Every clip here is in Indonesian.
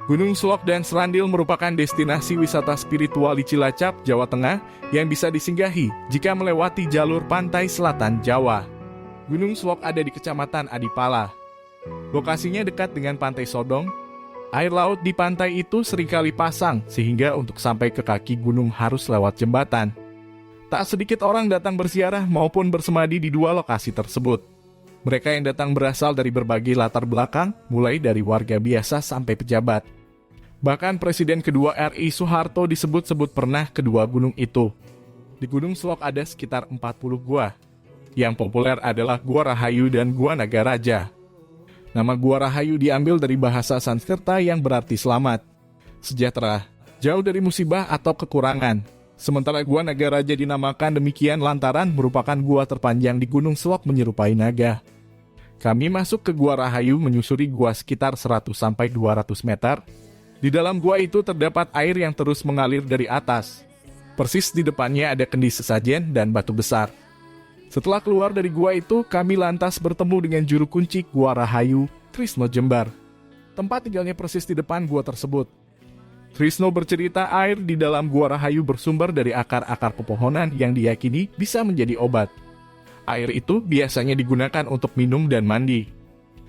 Gunung Selok dan Serandil merupakan destinasi wisata spiritual di Cilacap, Jawa Tengah yang bisa disinggahi jika melewati jalur pantai selatan Jawa. Gunung Selok ada di Kecamatan Adipala. Lokasinya dekat dengan Pantai Sodong. Air laut di pantai itu seringkali pasang sehingga untuk sampai ke kaki gunung harus lewat jembatan. Tak sedikit orang datang berziarah maupun bersemadi di dua lokasi tersebut. Mereka yang datang berasal dari berbagai latar belakang, mulai dari warga biasa sampai pejabat. Bahkan Presiden kedua RI Soeharto disebut-sebut pernah ke dua gunung itu. Di Gunung Selok ada sekitar 40 gua. Yang populer adalah Gua Rahayu dan Gua Nagaraja. Nama Gua Rahayu diambil dari bahasa Sanskerta yang berarti selamat, sejahtera, jauh dari musibah atau kekurangan. Sementara Gua Nagaraja dinamakan demikian lantaran merupakan gua terpanjang di Gunung Selok menyerupai naga. Kami masuk ke Gua Rahayu menyusuri gua sekitar 100-200 meter. Di dalam gua itu terdapat air yang terus mengalir dari atas. Persis di depannya ada kendi sesajen dan batu besar. Setelah keluar dari gua itu, kami lantas bertemu dengan juru kunci Gua Rahayu, Trisno Jembar. Tempat tinggalnya persis di depan gua tersebut. Trisno bercerita air di dalam Gua Rahayu bersumber dari akar-akar pepohonan yang diyakini bisa menjadi obat. Air itu biasanya digunakan untuk minum dan mandi.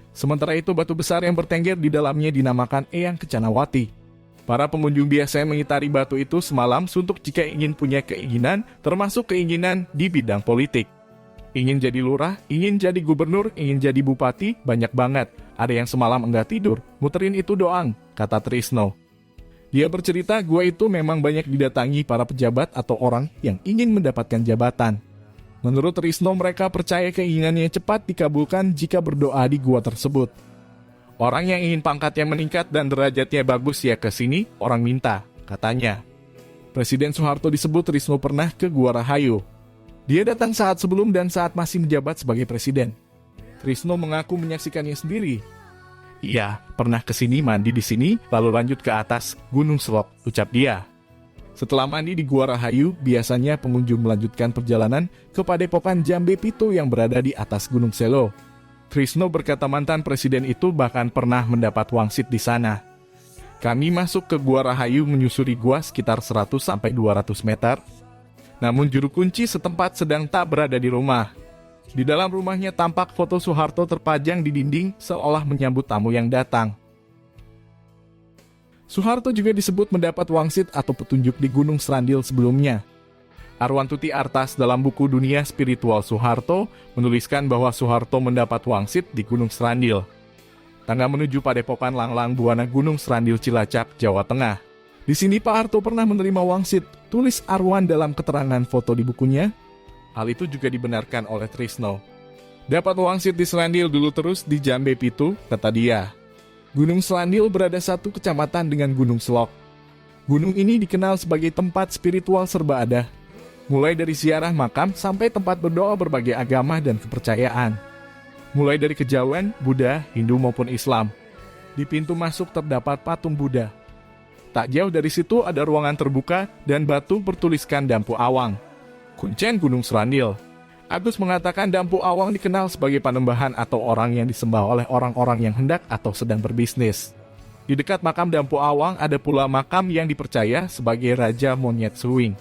Sementara itu batu besar yang bertengger di dalamnya dinamakan Eyang Kecanawati. Para pengunjung biasanya mengitari batu itu semalam suntuk jika ingin punya keinginan, termasuk keinginan di bidang politik. Ingin jadi lurah, ingin jadi gubernur, ingin jadi bupati, banyak banget. Ada yang semalam enggak tidur, muterin itu doang, kata Trisno. Dia bercerita gua itu memang banyak didatangi para pejabat atau orang yang ingin mendapatkan jabatan. Menurut Trisno, mereka percaya keinginannya cepat dikabulkan jika berdoa di gua tersebut. Orang yang ingin pangkatnya meningkat dan derajatnya bagus ya ke sini, orang minta, katanya. Presiden Soeharto disebut Trisno pernah ke Gua Rahayu. Dia datang saat sebelum dan saat masih menjabat sebagai presiden. Trisno mengaku menyaksikannya sendiri. Iya, pernah ke sini mandi di sini, lalu lanjut ke atas Gunung Selok, ucap dia. Setelah mandi di Gua Rahayu, biasanya pengunjung melanjutkan perjalanan ke Padepokan Jambe Pitu yang berada di atas Gunung Selo. Trisno berkata mantan presiden itu bahkan pernah mendapat wangsit di sana. Kami masuk ke Gua Rahayu menyusuri gua sekitar 100-200 meter. Namun juru kunci setempat sedang tak berada di rumah. Di dalam rumahnya tampak foto Soeharto terpajang di dinding seolah menyambut tamu yang datang. Soeharto juga disebut mendapat wangsit atau petunjuk di Gunung Serandil sebelumnya. Arwantuti Artas dalam buku Dunia Spiritual Soeharto menuliskan bahwa Soeharto mendapat wangsit di Gunung Serandil. Tangga menuju Padepokan Langlang Buana Gunung Serandil Cilacap, Jawa Tengah. Di sini Pak Harto pernah menerima wangsit, tulis Arwan dalam keterangan foto di bukunya. Hal itu juga dibenarkan oleh Trisno. Dapat wangsit di Serandil dulu terus di Jambe Pitu, kata dia. Gunung Serandil berada satu kecamatan dengan Gunung Selok. Gunung ini dikenal sebagai tempat spiritual serba ada. Mulai dari ziarah makam sampai tempat berdoa berbagai agama dan kepercayaan. Mulai dari kejawen, Buddha, Hindu maupun Islam. Di pintu masuk terdapat patung Buddha. Tak jauh dari situ ada ruangan terbuka dan batu bertuliskan Dampu Awang. Kuncen Gunung Serandil. Agus mengatakan Dampu Awang dikenal sebagai panembahan atau orang yang disembah oleh orang-orang yang hendak atau sedang berbisnis. Di dekat makam Dampu Awang ada pula makam yang dipercaya sebagai Raja Monyet Suwing.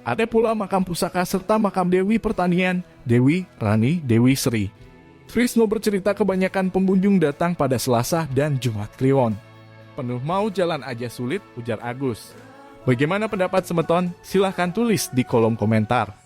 Ada pula makam pusaka serta makam Dewi Pertanian, Dewi Rani, Dewi Sri. Trisno bercerita kebanyakan pengunjung datang pada Selasa dan Jumat Kliwon. Penuh mau jalan aja sulit, ujar Agus. Bagaimana pendapat semeton? Silahkan tulis di kolom komentar.